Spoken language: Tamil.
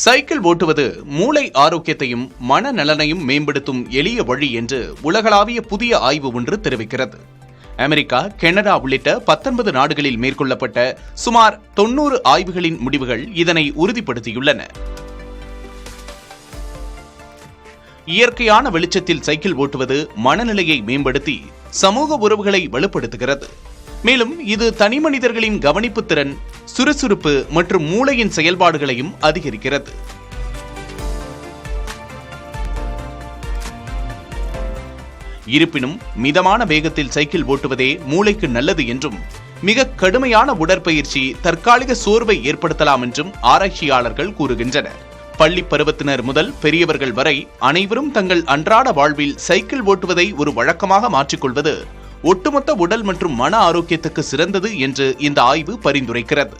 சைக்கிள் ஓட்டுவது மூளை ஆரோக்கியத்தையும் மனநலனையும் மேம்படுத்தும் எளிய வழி என்று உலகளாவிய புதிய ஆய்வு ஒன்று தெரிவிக்கிறது. அமெரிக்கா, கனடா உள்ளிட்ட 19 நாடுகளில் மேற்கொள்ளப்பட்ட சுமார் 90 ஆய்வுகளின் முடிவுகள் இதனை உறுதிப்படுத்தியுள்ளன. இயற்கையான வெளிச்சத்தில் சைக்கிள் ஓட்டுவது மனநிலையை மேம்படுத்தி சமூக உறவுகளை வலுப்படுத்துகிறது. மேலும் இது தனிமனிதர்களின் கவனிப்பு திறன், சுறுசுறுப்பு மற்றும் மூளையின் செயல்பாடுகளையும் அதிகரிக்கிறது. இருப்பினும் மிதமான வேகத்தில் சைக்கிள் ஓட்டுவதே மூளைக்கு நல்லது என்றும், மிக கடுமையான உடற்பயிற்சி தற்காலிக சோர்வை ஏற்படுத்தலாம் என்றும் ஆராய்ச்சியாளர்கள் கூறுகின்றனர். பள்ளி பருவத்தினர் முதல் பெரியவர்கள் வரை அனைவரும் தங்கள் அன்றாட வாழ்வில் சைக்கிள் ஓட்டுவதை ஒரு வழக்கமாக மாற்றிக்கொள்வது ஒட்டுமொத்த உடல் மற்றும் மன ஆரோக்கியத்துக்கு சிறந்தது என்று இந்த ஆய்வு பரிந்துரைக்கிறது.